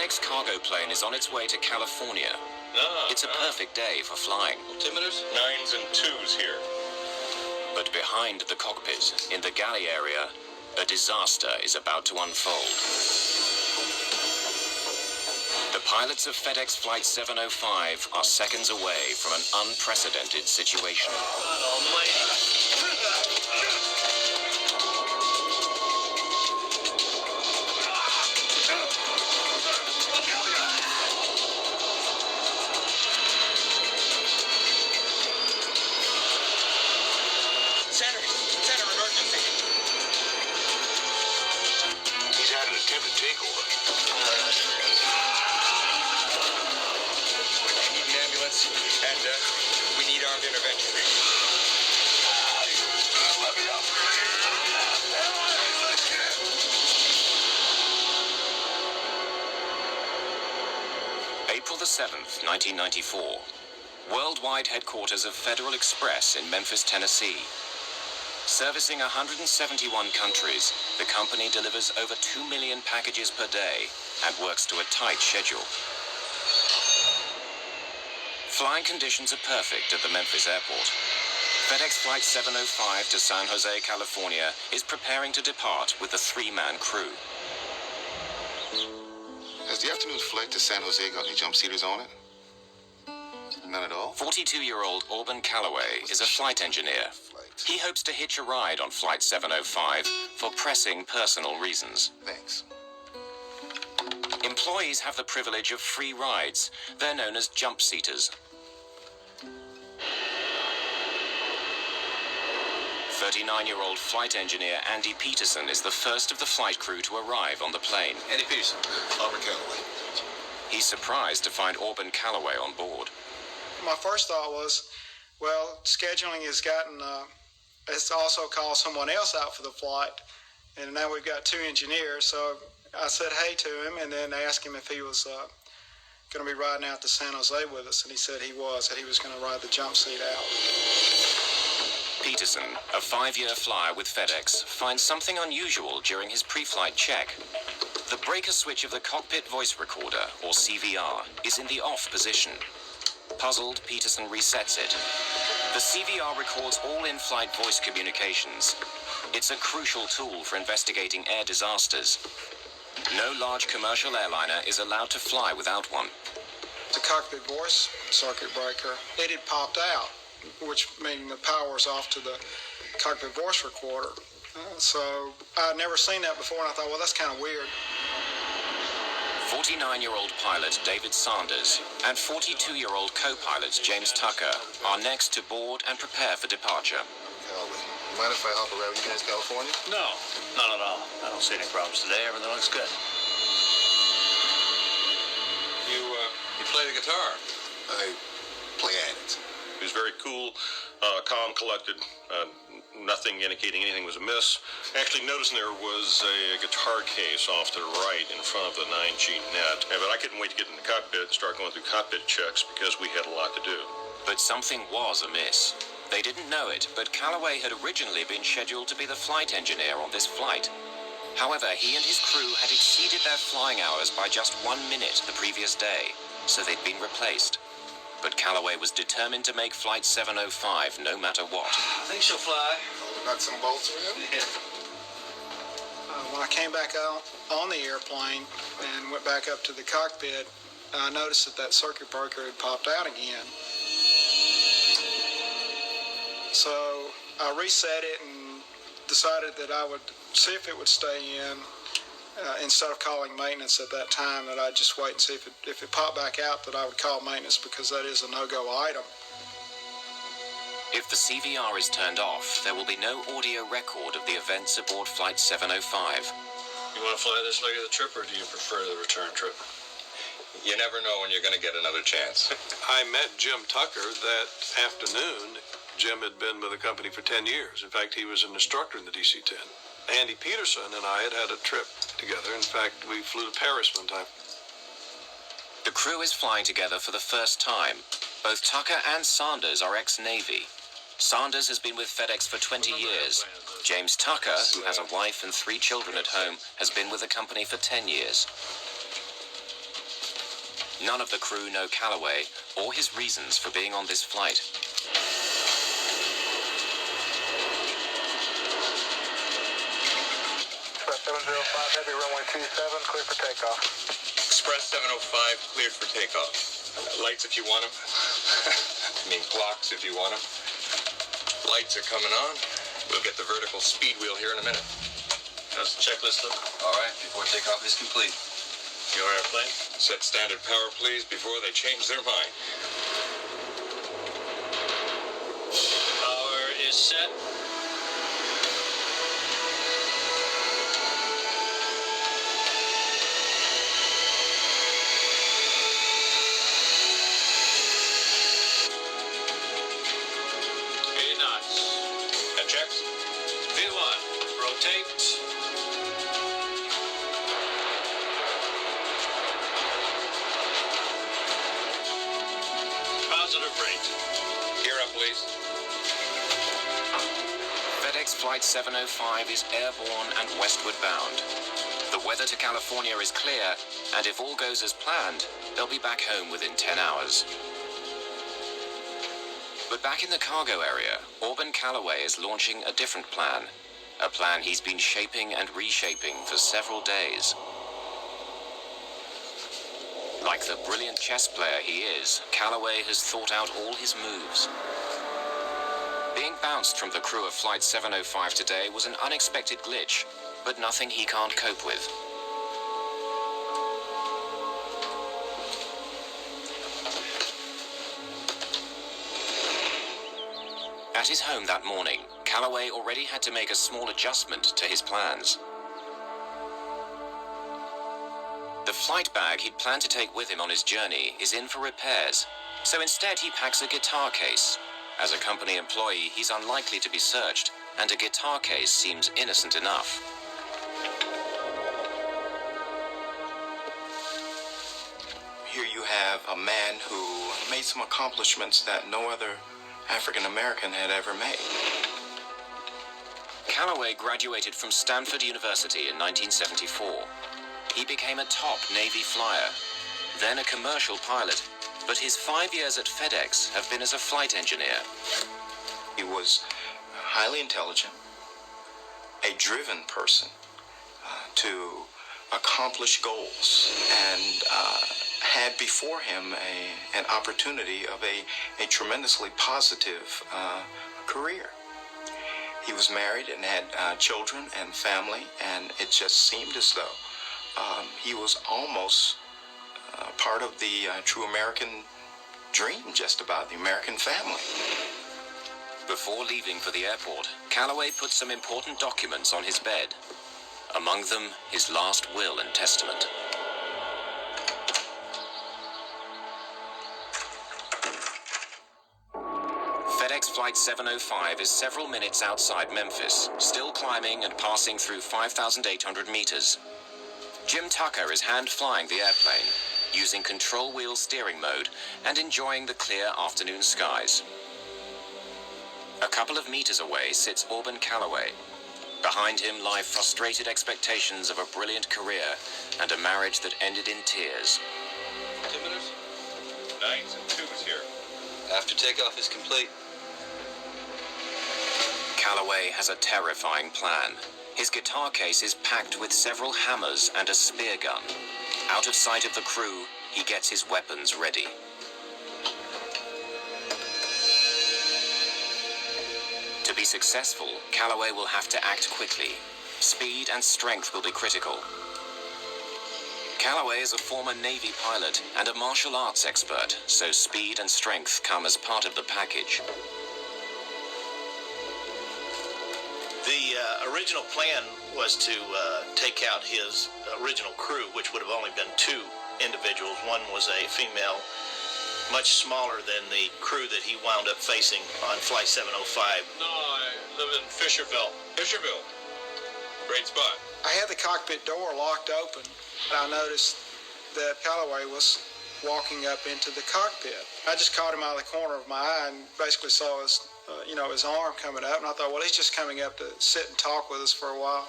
FedEx cargo plane is on its way to California. It's a perfect day for flying. Altimeters? 9s and 2s here. But behind the cockpit, in the galley area, a disaster is about to unfold. The pilots of FedEx Flight 705 are seconds away from an unprecedented situation. God almighty. Center, emergency. He's had an attempted takeover. We need an ambulance, and we need armed intervention. Let me up. April the 7th, 1994. Worldwide headquarters of Federal Express in Memphis, Tennessee. Servicing 171 countries, the company delivers over 2 million packages per day and works to a tight schedule. Flying conditions are perfect at the Memphis airport. FedEx Flight 705 to San Jose, California is preparing to depart with a 3-man crew. Has the afternoon flight to San Jose got any jump seaters on it? None at all? 42-year-old Auburn Calloway is a flight engineer. He hopes to hitch a ride on Flight 705 for pressing personal reasons. Thanks. Employees have the privilege of free rides. They're known as jump seaters. 39-year-old flight engineer Andy Peterson is the first of the flight crew to arrive on the plane. Andy Peterson. Auburn Calloway. He's surprised to find Auburn Calloway on board. My first thought was, well, scheduling has also called someone else out for the flight, and now we've got 2 engineers. So I said hey to him and then asked him if he was going to be riding out to San Jose with us, and he said he was going to ride the jump seat out. Peterson, a 5-year flyer with FedEx, finds something unusual during his pre-flight check. The breaker switch of the cockpit voice recorder, or CVR, is in the off position. Puzzled, Peterson resets it. The CVR records all in-flight voice communications. It's a crucial tool for investigating air disasters. No large commercial airliner is allowed to fly without one. The cockpit voice circuit breaker, it had popped out, which means the power was off to the cockpit voice recorder. So I'd never seen that before, and I thought, well, that's kind of weird. 49-year-old pilot David Sanders and 42-year-old co-pilot James Tucker are next to board and prepare for departure. Calloway. Mind if I hop around with you guys, California? No, not at all. I don't see any problems today. Everything looks good. You play the guitar. I play at it. He was very cool, calm, collected, nothing indicating anything was amiss. Actually, noticing there was a guitar case off to the right in front of the 9G net. But I couldn't wait to get in the cockpit and start going through cockpit checks because we had a lot to do. But something was amiss. They didn't know it, but Calloway had originally been scheduled to be the flight engineer on this flight. However, he and his crew had exceeded their flying hours by just 1 minute the previous day, so they'd been replaced. But Calloway was determined to make Flight 705 no matter what. I think she'll fly. Oh, got some bolts for him? Yeah. When I came back out on the airplane and went back up to the cockpit, I noticed that circuit breaker had popped out again. So I reset it and decided that I would see if it would stay in. Instead of calling maintenance at that time, that I'd just wait and see if it popped back out, that I would call maintenance, because that is a no-go item. If the CVR is turned off, there will be no audio record of the events aboard Flight 705. You want to fly this leg of the trip, or do you prefer the return trip? You never know when you're going to get another chance. I met Jim Tucker that afternoon. Jim had been with the company for 10 years. In fact, he was an instructor in the DC-10. Andy Peterson and I had a trip together. In fact, we flew to Paris one time. The crew is flying together for the first time. Both Tucker and Sanders are ex-Navy. Sanders has been with FedEx for 20 years. James Tucker, who has a wife and 3 children at home, has been with the company for 10 years. None of the crew know Calloway or his reasons for being on this flight. Express 705, heavy runway 27, clear for takeoff. Express 705 cleared for takeoff. Lights if you want them. I mean clocks if you want them. Lights are coming on. We'll get the vertical speed wheel here in a minute. How's the checklist look? All right, before takeoff is complete. Your airplane? Set standard power, please, before they change their mind. Power is set. That checks? V1, rotate. Positive rate. Gear up, please. FedEx Flight 705 is airborne and westward bound. The weather to California is clear, and if all goes as planned, they'll be back home within 10 hours. But back in the cargo area, Auburn Calloway is launching a different plan. A plan he's been shaping and reshaping for several days. Like the brilliant chess player he is, Calloway has thought out all his moves. Being bounced from the crew of Flight 705 today was an unexpected glitch, but nothing he can't cope with. At his home that morning, Calloway already had to make a small adjustment to his plans. The flight bag he'd planned to take with him on his journey is in for repairs, so instead he packs a guitar case. As a company employee, he's unlikely to be searched, and a guitar case seems innocent enough. Here you have a man who made some accomplishments that no other African American had ever made. Calloway graduated from Stanford University in 1974. He became a top Navy flyer, then a commercial pilot, but his 5 years at FedEx have been as a flight engineer. He was highly intelligent, a driven person to accomplish goals, and had before him an opportunity of a tremendously positive career. He was married and had children and family, and it just seemed as though he was almost part of the true American dream, just about the American family. Before leaving for the airport, Calloway put some important documents on his bed. Among them, his last will and testament. FedEx Flight 705 is several minutes outside Memphis, still climbing and passing through 5,800 meters. Jim Tucker is hand-flying the airplane, using control wheel steering mode and enjoying the clear afternoon skies. A couple of meters away sits Auburn Calloway. Behind him lie frustrated expectations of a brilliant career and a marriage that ended in tears. Altimeters? 9s and 2s here. After takeoff is complete. Calloway has a terrifying plan. His guitar case is packed with several hammers and a spear gun. Out of sight of the crew, he gets his weapons ready. To be successful, Calloway will have to act quickly. Speed and strength will be critical. Calloway is a former Navy pilot and a martial arts expert, so speed and strength come as part of the package. The original plan was to take out his original crew, which would have only been 2 individuals. One was a female, much smaller than the crew that he wound up facing on Flight 705. No, I live in Fisherville. Fisherville. Great spot. I had the cockpit door locked open, and I noticed that Calloway was walking up into the cockpit. I just caught him out of the corner of my eye and basically saw his, his arm coming up, and I thought, well, he's just coming up to sit and talk with us for a while.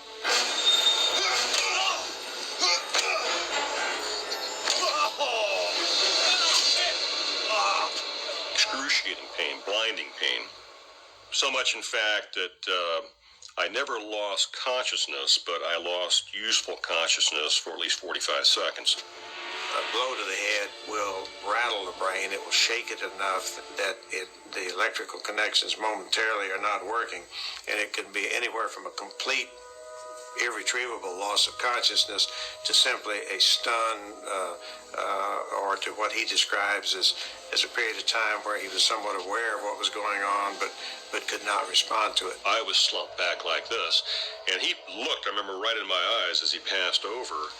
excruciating pain, blinding pain. So much, in fact, that I never lost consciousness, but I lost useful consciousness for at least 45 seconds. A blow to the head will rattle the brain. It will shake it enough that the electrical connections momentarily are not working, and it can be anywhere from a complete irretrievable loss of consciousness to simply a stun or to what he describes as a period of time where he was somewhat aware of what was going on but could not respond to it. I was slumped back like this, and he looked, I remember, right in my eyes as he passed over.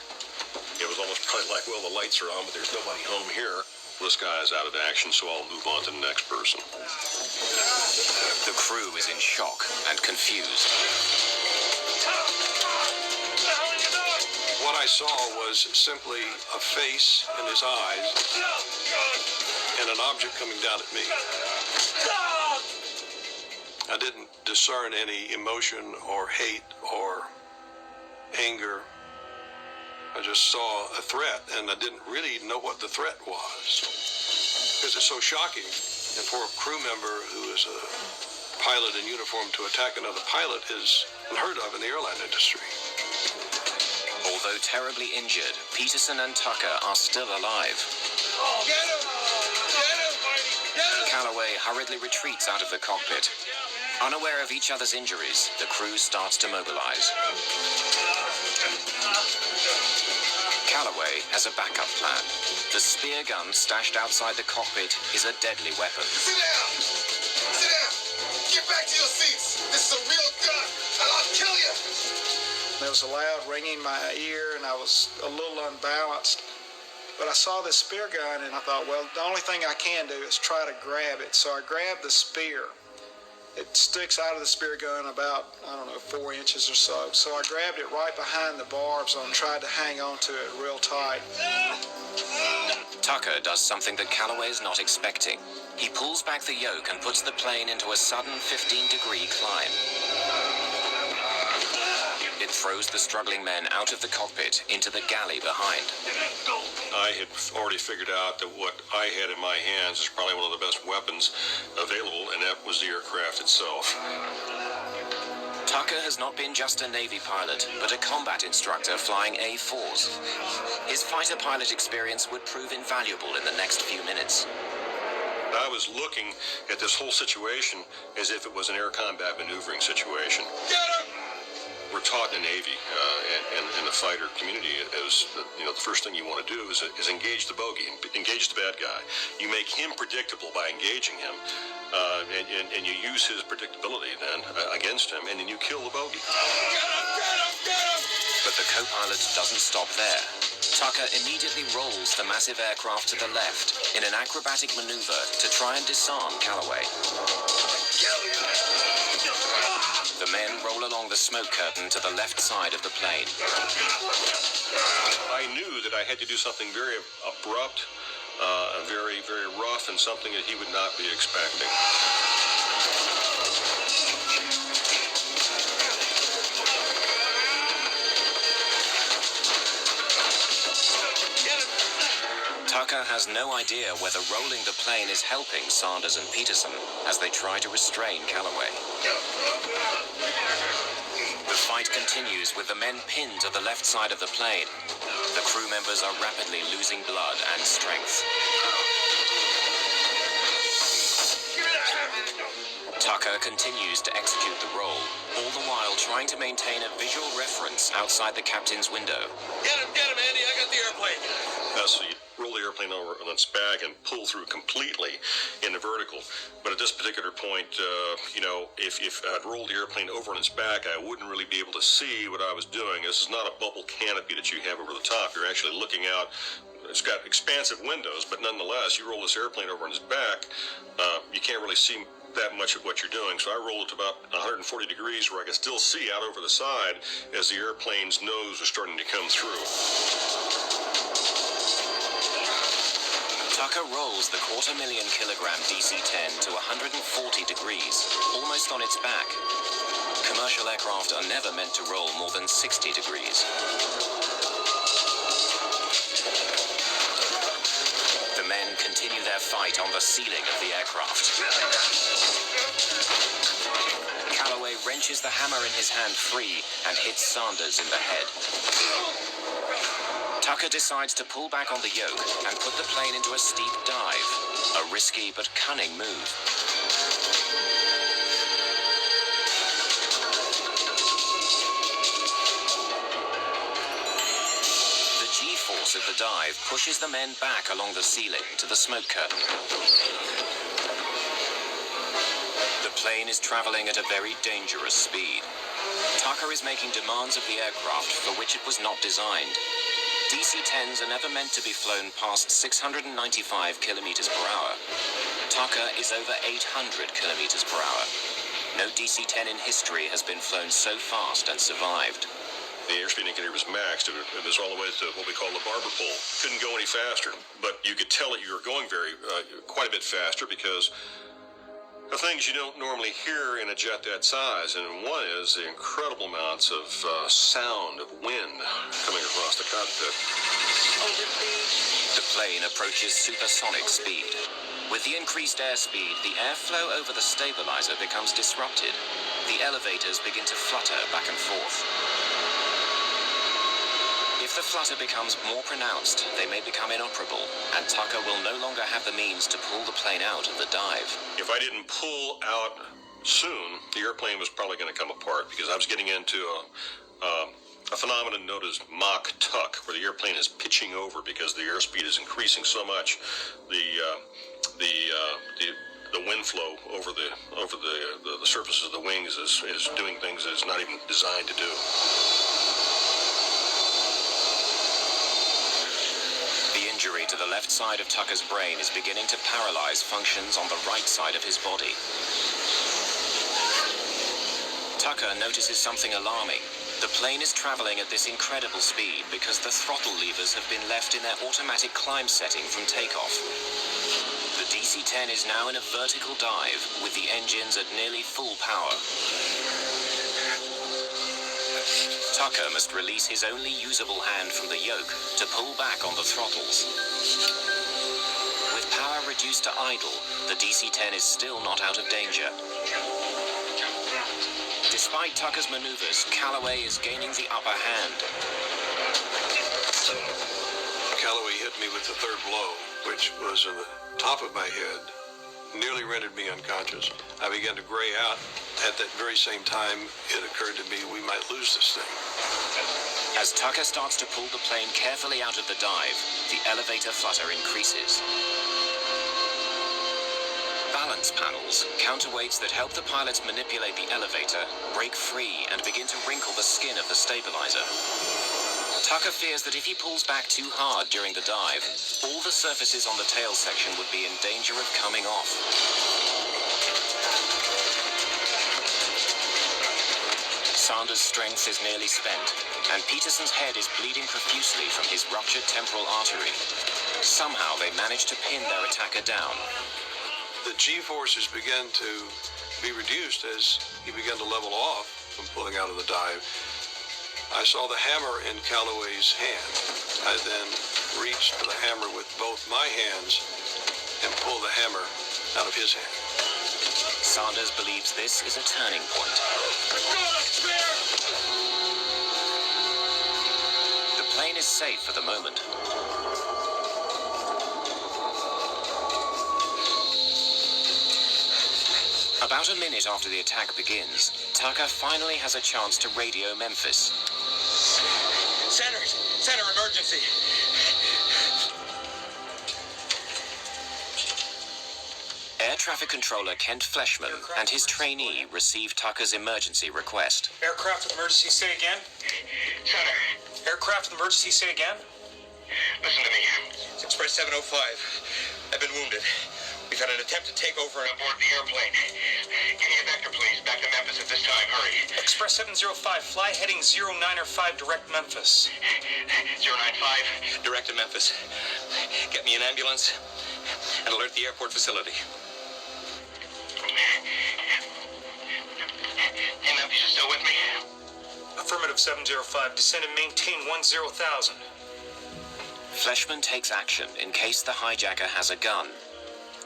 It was almost probably like, well, the lights are on, but there's nobody home here. This guy is out of action, so I'll move on to the next person. The crew is in shock and confused. What I saw was simply a face and his eyes and an object coming down at me. I didn't discern any emotion or hate or anger. I just saw a threat, and I didn't really know what the threat was because it's so shocking. And for a crew member who is a pilot in uniform to attack another pilot is unheard of in the airline industry. Although terribly injured, Peterson and Tucker are still alive. Get him! Get him! Get him! Calloway hurriedly retreats out of the cockpit. Unaware of each other's injuries, the crew starts to mobilize. Calloway has a backup plan. The spear gun stashed outside the cockpit is a deadly weapon. Sit down! Sit down! Get back to your seats! This is a real gun, and I'll kill you! There was a loud ringing in my ear, and I was a little unbalanced. But I saw this spear gun, and I thought, well, the only thing I can do is try to grab it. So I grabbed the spear. It sticks out of the spear gun about, 4 inches or so. So I grabbed it right behind the barbs and tried to hang on to it real tight. Tucker does something that Calloway is not expecting. He pulls back the yoke and puts the plane into a sudden 15-degree climb. It throws the struggling men out of the cockpit into the galley behind. I had already figured out that what I had in my hands is probably one of the best weapons available, and that was the aircraft itself. Tucker has not been just a Navy pilot, but a combat instructor flying A-4s. His fighter pilot experience would prove invaluable in the next few minutes. I was looking at this whole situation as if it was an air combat maneuvering situation. Get him! We're taught in the Navy and in the fighter community is the first thing you want to do is engage the bogey, engage the bad guy. You make him predictable by engaging him, and you use his predictability then against him, and then you kill the bogey. Get him! Get him! Get him! But the co-pilot doesn't stop there. Tucker immediately rolls the massive aircraft to the left in an acrobatic maneuver to try and disarm Calloway. The men roll along the smoke curtain to the left side of the plane. I knew that I had to do something very abrupt, very, very rough, and something that he would not be expecting. Tucker has no idea whether rolling the plane is helping Sanders and Peterson as they try to restrain Calloway. The fight continues with the men pinned to the left side of the plane. The crew members are rapidly losing blood and strength. Tucker continues to execute the roll, all the while trying to maintain a visual reference outside the captain's window. Get him, Andy. I got the airplane. So you roll the airplane over on its back and pull through completely in the vertical. But at this particular point, if I'd rolled the airplane over on its back, I wouldn't really be able to see what I was doing. This is not a bubble canopy that you have over the top. You're actually looking out. It's got expansive windows, but nonetheless, you roll this airplane over on its back, you can't really see that much of what you're doing. So I rolled it to about 140 degrees where I could still see out over the side as the airplane's nose was starting to come through. Tucker rolls the 250,000-kilogram DC-10 to 140 degrees, almost on its back. Commercial aircraft are never meant to roll more than 60 degrees. The men continue continue their fight on the ceiling of the aircraft. Calloway wrenches the hammer in his hand free and hits Sanders in the head. Tucker decides to pull back on the yoke and put the plane into a steep dive. A risky but cunning move. The G-force of the dive pushes the men back along the ceiling to the smoke curtain. The plane is traveling at a very dangerous speed. Tucker is making demands of the aircraft for which it was not designed. DC-10s are never meant to be flown past 695 kilometers per hour. Tucker is over 800 kilometers per hour. No DC-10 in history has been flown so fast and survived. The airspeed indicator was maxed. It was all the way to what we call the barber pole. Couldn't go any faster, but you could tell that you were going quite a bit faster because the things you don't normally hear in a jet that size, and one is the incredible amounts of sound of wind coming across the cockpit. The plane approaches supersonic speed. With the increased airspeed, the airflow over the stabilizer becomes disrupted. The elevators begin to flutter back and forth. If the flutter becomes more pronounced, they may become inoperable, and Tucker will no longer have the means to pull the plane out of the dive. If I didn't pull out soon, the airplane was probably going to come apart because I was getting into a phenomenon known as Mach tuck, where the airplane is pitching over because the airspeed is increasing so much. The wind flow over the surfaces of the wings is doing things that it's not even designed to do. The injury to the left side of Tucker's brain is beginning to paralyze functions on the right side of his body. Tucker notices something alarming. The plane is traveling at this incredible speed because the throttle levers have been left in their automatic climb setting from takeoff. The DC-10 is now in a vertical dive with the engines at nearly full power. Tucker must release his only usable hand from the yoke to pull back on the throttles. With power reduced to idle, the DC-10 is still not out of danger. Despite Tucker's maneuvers, Calloway is gaining the upper hand. Calloway hit me with the third blow, which was in the top of my head, nearly rendered me unconscious. I began to gray out. At that very same time, it occurred to me we might lose this thing. As Tucker starts to pull the plane carefully out of the dive, the elevator flutter increases. Balance panels, counterweights that help the pilots manipulate the elevator, break free and begin to wrinkle the skin of the stabilizer. Tucker fears that if he pulls back too hard during the dive, all the surfaces on the tail section would be in danger of coming off. Sanders' strength is nearly spent, and Peterson's head is bleeding profusely from his ruptured temporal artery. Somehow they manage to pin their attacker down. The G-forces began to be reduced as he began to level off from pulling out of the dive. I saw the hammer in Calloway's hand. I then reached for the hammer with both my hands and pulled the hammer out of his hand. Sanders believes this is a turning point. The plane is safe for the moment. About a minute after the attack begins, Tucker finally has a chance to radio Memphis. Center, emergency. Air traffic controller Kent Fleshman and his trainee receive Tucker's emergency request. Aircraft with emergency, say again. Center. Aircraft with emergency, say again. Listen to me. It's Express 705. I've been wounded. We've had an attempt to take over and aboard the airplane. Give me a vector, please. Back to Memphis at this time. Hurry. Express 705, fly heading 095, direct Memphis. 095, direct to Memphis. Get me an ambulance and alert the airport facility. Hey, Memphis, you still with me? Affirmative 705, descend and maintain 10,000. Fleshman takes action in case the hijacker has a gun.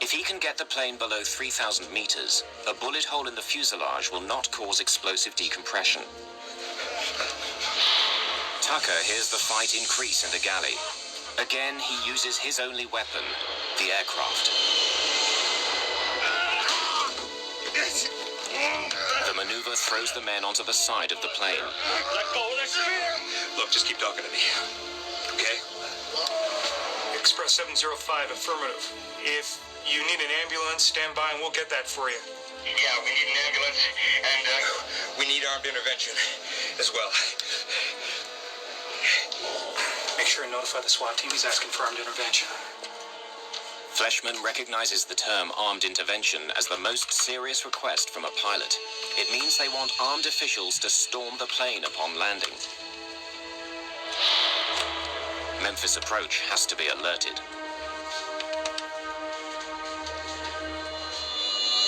If he can get the plane below 3,000 meters, a bullet hole in the fuselage will not cause explosive decompression. Tucker hears the fight increase in the galley. Again, he uses his only weapon, the aircraft. The maneuver throws the men onto the side of the plane. Let go of the spear! Look, just keep talking to me. Okay? Express 705, affirmative. If you need an ambulance, stand by and we'll get that for you. Yeah, we need an ambulance, and we need armed intervention as well. Make sure and notify the SWAT team he's asking for armed intervention. Fleshman recognizes the term armed intervention as the most serious request from a pilot. It means they want armed officials to storm the plane upon landing. Memphis approach has to be alerted.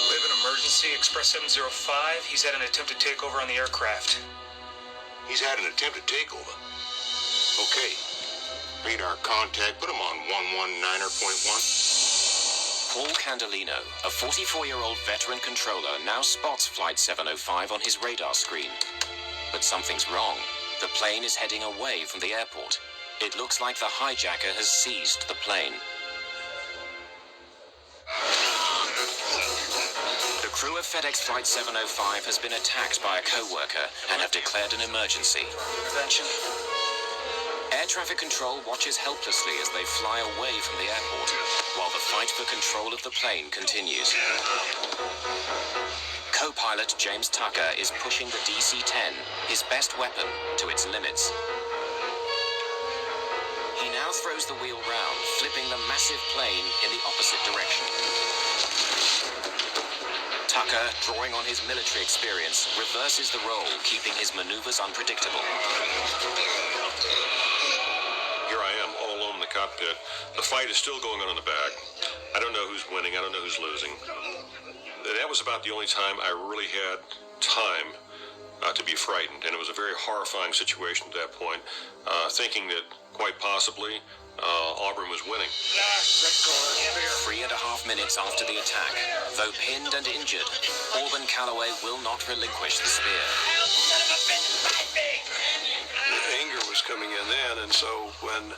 We have an emergency, Express 705. He's had an attempted takeover on the aircraft. He's had an attempted takeover. Okay. Radar contact, put him on 119.1. Paul Candelino, a 44-year-old veteran controller, now spots Flight 705 on his radar screen. But something's wrong. The plane is heading away from the airport. It looks like the hijacker has seized the plane. The crew of FedEx Flight 705 has been attacked by a co-worker and have declared an emergency. Intervention. Air traffic control watches helplessly as they fly away from the airport, while the fight for control of the plane continues. Co-pilot James Tucker is pushing the DC-10, his best weapon, to its limits. He now throws the wheel round, flipping the massive plane in the opposite direction. Tucker, drawing on his military experience, reverses the role, keeping his maneuvers unpredictable. Here I am, all alone in the cockpit. The fight is still going on in the back. I don't know who's winning. I don't know who's losing. That was about the only time I really had time to be frightened, and it was a very horrifying situation at that point, thinking that quite possibly Auburn was winning. 3.5 minutes after the attack, though pinned and injured, Auburn Calloway will not relinquish the spear. The anger was coming in then, and so when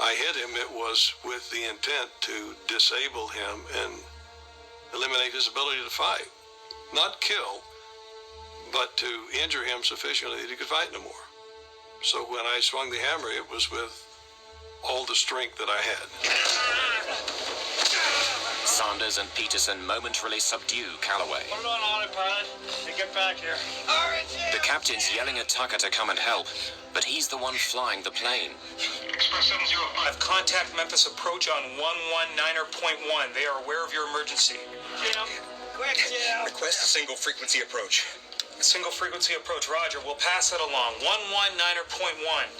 I hit him, it was with the intent to disable him and eliminate his ability to fight. Not kill, but to injure him sufficiently that he could fight no more. So when I swung the hammer, it was with all the strength that I had. Sanders and Peterson momentarily subdue Calloway. Put it on autopilot. Hey, get back here. The captain's yelling at Tucker to come and help, but he's the one flying the plane. Express 705. Contact Memphis approach on 119.1. They are aware of your emergency. Jim. Quick, Jim. Request a single frequency approach. Single frequency approach. Roger. We'll pass that along. 119.1.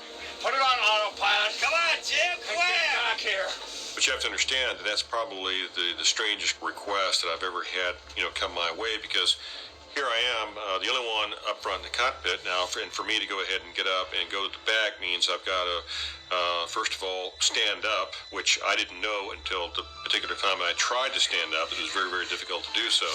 Put it on autopilot. Come on, Jim. Get back here. But you have to understand that that's probably the strangest request that I've ever had, come my way, because here I am, the only one up front in the cockpit now, and for me to go ahead and get up and go to the back means I've got to, first of all, stand up, which I didn't know until the particular time I tried to stand up. It was very, very difficult to do so.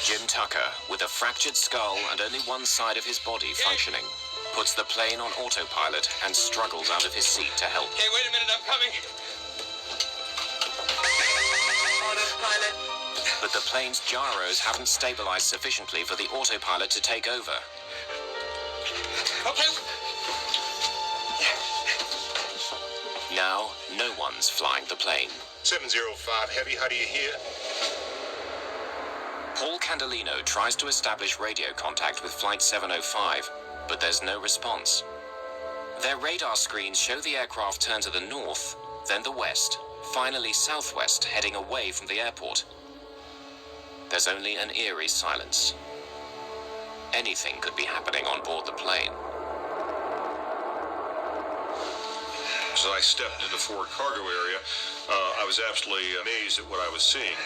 Jim Tucker, with a fractured skull and only one side of his body functioning, puts the plane on autopilot and struggles out of his seat to help. Hey, wait a minute, I'm coming. Autopilot. But the plane's gyros haven't stabilized sufficiently for the autopilot to take over. Okay. Now, no one's flying the plane. 705 Heavy, how do you hear? Paul Candelino tries to establish radio contact with Flight 705, but there's no response. Their radar screens show the aircraft turn to the north, then the west, finally southwest, heading away from the airport. There's only an eerie silence. Anything could be happening on board the plane. As I stepped into the forward cargo area, I was absolutely amazed at what I was seeing.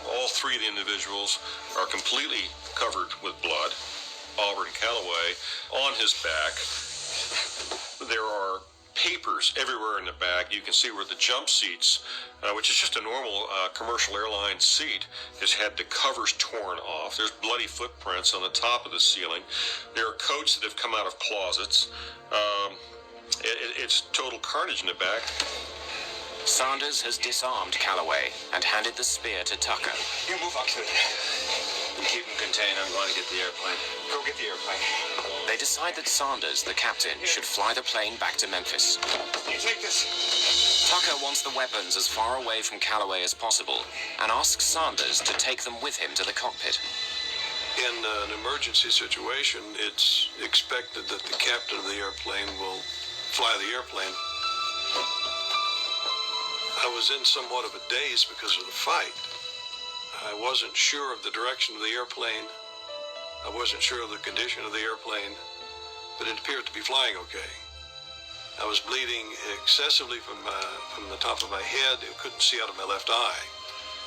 All three of the individuals are completely covered with blood. Auburn Calloway on his back. There are papers everywhere in the back. You can see where the jump seats, which is just a normal commercial airline seat, has had the covers torn off. There's bloody footprints on the top of the ceiling. There are coats that have come out of closets. It's total carnage in the back. Sanders has disarmed Calloway and handed the spear to Tucker. You move up to it. Keep him contained. I'm going to get the airplane. Go get the airplane. They decide that Sanders, the captain, should fly the plane back to Memphis. You take this. Tucker wants the weapons as far away from Calloway as possible and asks Sanders to take them with him to the cockpit. In an emergency situation, it's expected that the captain of the airplane will fly the airplane. I was in somewhat of a daze because of the fight. I wasn't sure of the direction of the airplane. I wasn't sure of the condition of the airplane, but it appeared to be flying okay. I was bleeding excessively from the top of my head. I couldn't see out of my left eye.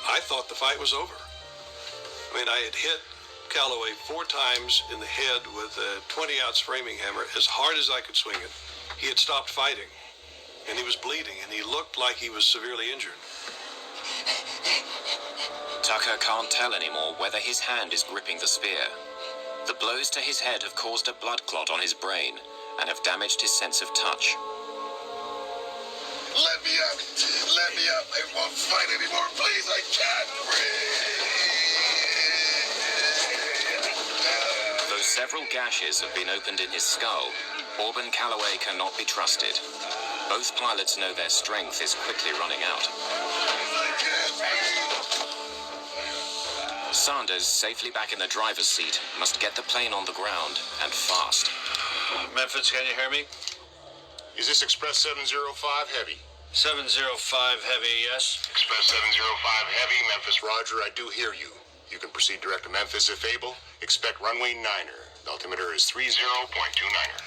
I thought the fight was over. I mean, I had hit Calloway 4 times in the head with a 20-ounce framing hammer as hard as I could swing it. He had stopped fighting, and he was bleeding, and he looked like he was severely injured. Tucker can't tell anymore whether his hand is gripping the spear. The blows to his head have caused a blood clot on his brain and have damaged his sense of touch. Let me up. Let me up. I won't fight anymore. Please, I can't breathe. Though several gashes have been opened in his skull, Auburn Calloway cannot be trusted. Both pilots know their strength is quickly running out. Sanders, safely back in the driver's seat, must get the plane on the ground, and fast. Memphis, can you hear me? Is this Express 705 Heavy? 705 Heavy, yes. Express 705 Heavy, Memphis, Roger, I do hear you. You can proceed direct to Memphis if able. Expect runway 9er. The altimeter is 30.29er.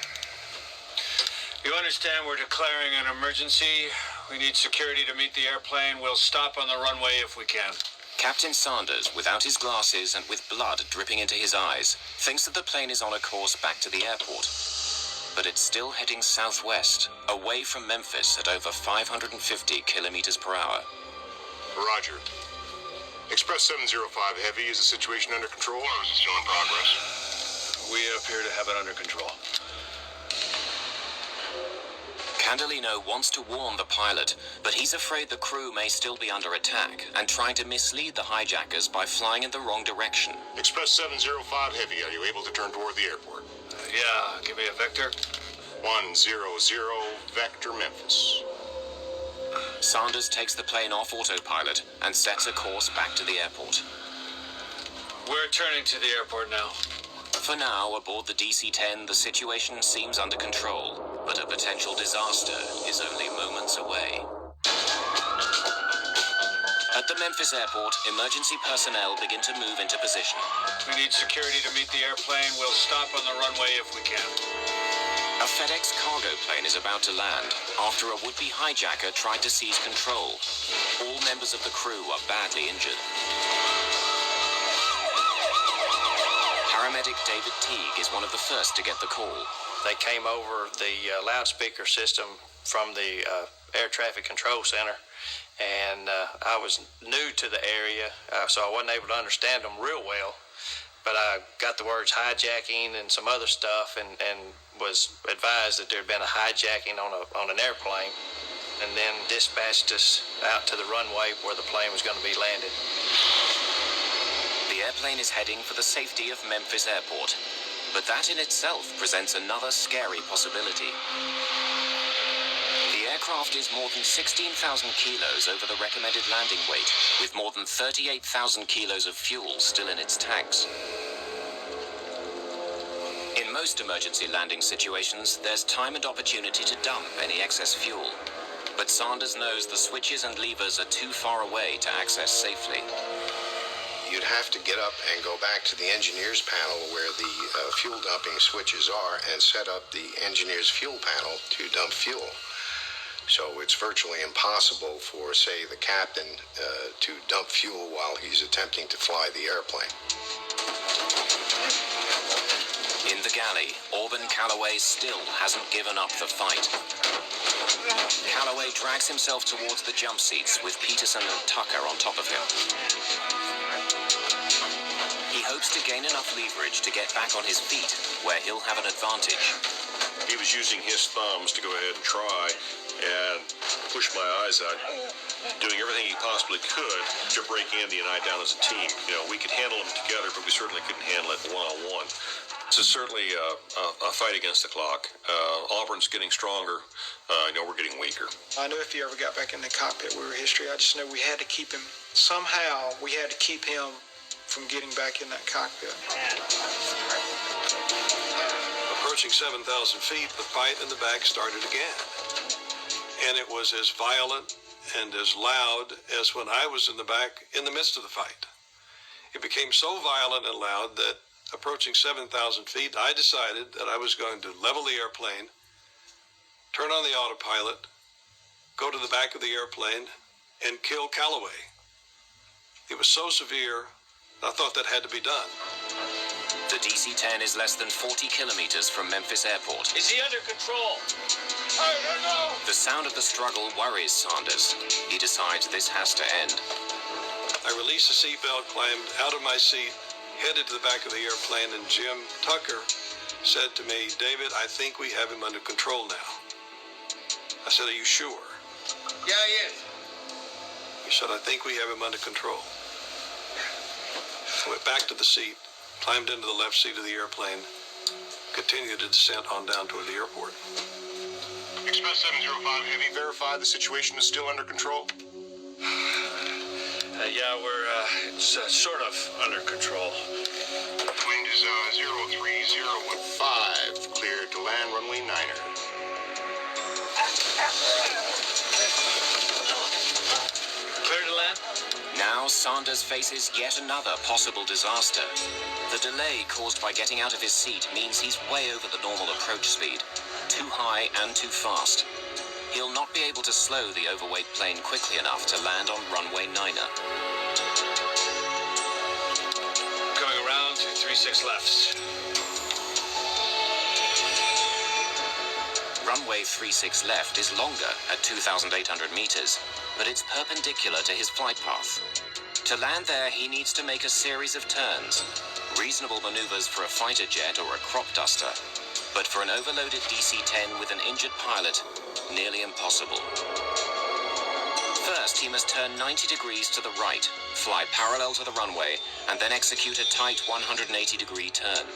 You understand we're declaring an emergency. We need security to meet the airplane. We'll stop on the runway if we can. Captain Sanders, without his glasses and with blood dripping into his eyes, thinks that the plane is on a course back to the airport. But it's still heading southwest, away from Memphis at over 550 kilometers per hour. Roger. Express 705 Heavy, is the situation under control or is it still in progress? We appear to have it under control. Candelino wants to warn the pilot, but he's afraid the crew may still be under attack and trying to mislead the hijackers by flying in the wrong direction. Express 705 Heavy, are you able to turn toward the airport? Yeah, give me a vector. 100 Vector Memphis. Sanders takes the plane off autopilot and sets a course back to the airport. We're turning to the airport now. For now, aboard the DC-10, the situation seems under control, but a potential disaster is only moments away. At the Memphis airport, emergency personnel begin to move into position. We need security to meet the airplane. We'll stop on the runway if we can. A FedEx cargo plane is about to land after a would-be hijacker tried to seize control. All members of the crew are badly injured. Paramedic David Teague is one of the first to get the call. They came over the loudspeaker system from the air traffic control center, and I was new to the area, so I wasn't able to understand them real well. But I got the words hijacking and some other stuff, and was advised that there had been a hijacking on an airplane, and then dispatched us out to the runway where the plane was going to be landed. The airplane is heading for the safety of Memphis Airport, but that in itself presents another scary possibility. The aircraft is more than 16,000 kilos over the recommended landing weight, with more than 38,000 kilos of fuel still in its tanks. In most emergency landing situations, there's time and opportunity to dump any excess fuel. But Sanders knows the switches and levers are too far away to access safely. You'd have to get up and go back to the engineer's panel where the fuel dumping switches are and set up the engineer's fuel panel to dump fuel. So it's virtually impossible for, say, the captain to dump fuel while he's attempting to fly the airplane. In the galley, Auburn Calloway still hasn't given up the fight. Calloway drags himself towards the jump seats with Peterson and Tucker on top of him. He hopes to gain enough leverage to get back on his feet, where he'll have an advantage. He was using his thumbs to go ahead and try and push my eyes out, doing everything he possibly could to break Andy and I down as a team. You know, we could handle him together, but we certainly couldn't handle it one-on-one. This is certainly a fight against the clock. Auburn's getting stronger. I know we're getting weaker. I knew if he ever got back in the cockpit, we were history. I just knew we had to keep him. Somehow, we had to keep him from getting back in that cockpit. Approaching 7,000 feet, the fight in the back started again. And it was as violent and as loud as when I was in the back in the midst of the fight. It became so violent and loud that approaching 7,000 feet, I decided that I was going to level the airplane, turn on the autopilot, go to the back of the airplane, and kill Calloway. It was so severe, I thought that had to be done. The DC-10 is less than 40 kilometers from Memphis Airport. Is he under control? I don't know. The sound of the struggle worries Sanders. He decides this has to end. I released the seatbelt, climbed out of my seat, headed to the back of the airplane, and Jim Tucker said to me, "David, I think we have him under control now." I said, "Are you sure?" Yeah, he is. He said, "I think we have him under control." I went back to the seat, climbed into the left seat of the airplane, continued to descent on down toward the airport. Express 705 Heavy, verify the situation is still under control. Yeah, it's sort of under control. Wind is 03015, cleared to land runway 9er. Clear to land? Now Sanders faces yet another possible disaster. The delay caused by getting out of his seat means he's way over the normal approach speed. Too high and too fast. He'll not be able to slow the overweight plane quickly enough to land on runway 9er. Going around, 36 lefts. Runway 36 left is longer at 2,800 meters, but it's perpendicular to his flight path. To land there, he needs to make a series of turns. Reasonable maneuvers for a fighter jet or a crop duster, but for an overloaded DC-10 with an injured pilot, nearly impossible. First, he must turn 90 degrees to the right, fly parallel to the runway, and then execute a tight 180-degree turn.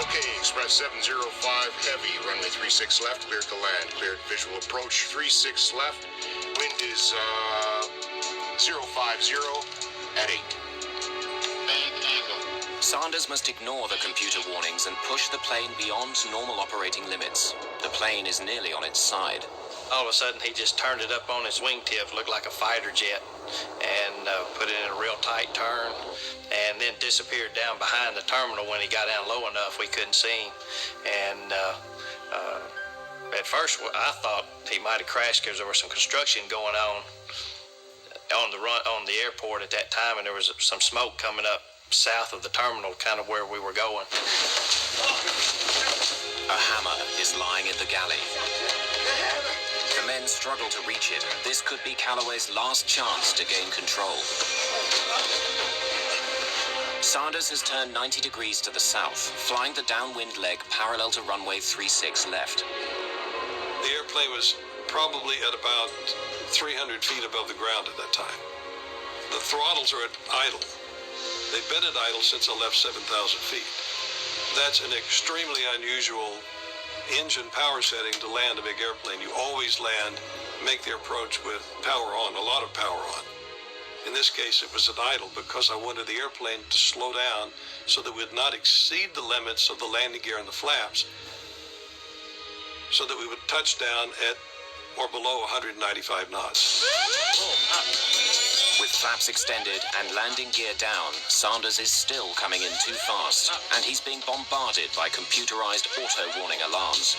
Okay, Express 705 Heavy, runway 36 left, cleared to land. Cleared visual approach 36 left. Wind is 050 at 8. Sanders must ignore the computer warnings and push the plane beyond normal operating limits. The plane is nearly on its side. All of a sudden, he just turned it up on his wingtip, looked like a fighter jet, and put it in a real tight turn, and then disappeared down behind the terminal. When he got down low enough, we couldn't see him. And at first, I thought he might have crashed because there was some construction going on the airport at that time, and there was some smoke coming up south of the terminal, kind of where we were going. A hammer is lying in the galley. The men struggle to reach it. This could be Calloway's last chance to gain control. Sanders has turned 90 degrees to the south, flying the downwind leg parallel to runway 36 left. The airplane was probably at about 300 feet above the ground at that time. The throttles are at idle. They've been at idle since I left 7,000 feet. That's an extremely unusual engine power setting to land a big airplane. You always land, make the approach with power on, a lot of power on. In this case, it was at idle because I wanted the airplane to slow down so that we would not exceed the limits of the landing gear and the flaps, so that we would touch down at or below 195 knots. With flaps extended and landing gear down, Sanders is still coming in too fast, and he's being bombarded by computerized auto-warning alarms.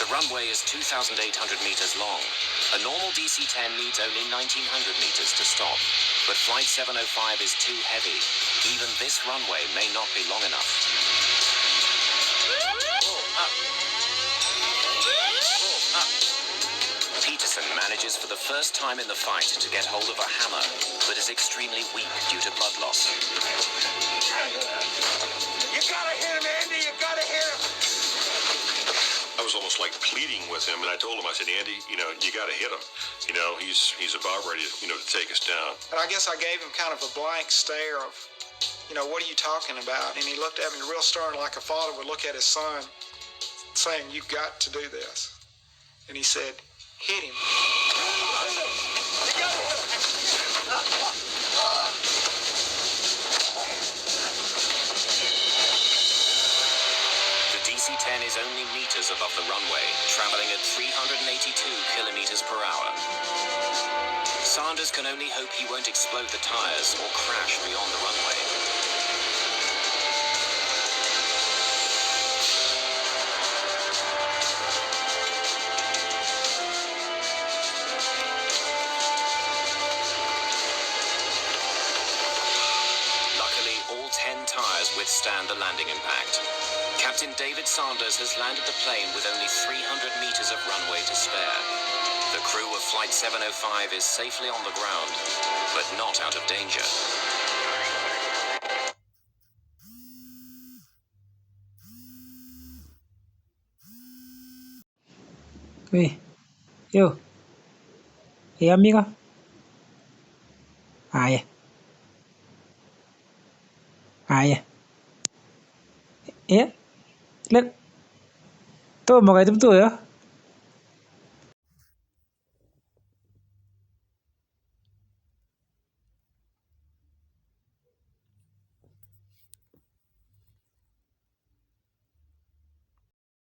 The runway is 2,800 meters long. A normal DC-10 needs only 1,900 meters to stop. But Flight 705 is too heavy. Even this runway may not be long enough. Peterson manages for the first time in the fight to get hold of a hammer, but is extremely weak due to blood loss. You gotta hit him, Andy! You gotta hit him! I was almost like pleading with him, and I told him, I said, Andy, you got to hit him. He's about ready, to take us down. And I guess I gave him kind of a blank stare of, what are you talking about? And he looked at me real stern, like a father would look at his son, saying, you've got to do this. And he said, hit him. The DC-10 is only meters above the runway, traveling at 382 kilometers per hour. Sanders can only hope he won't explode the tires or crash beyond the runway. Luckily, all 10 tires withstand the landing impact. Captain David Sanders has landed the plane with only 300 meters of runway to spare. The crew of Flight 705 is safely on the ground, but not out of danger. Ui, yêu, amigo. Ai, look, tuh mau kayak itu ya.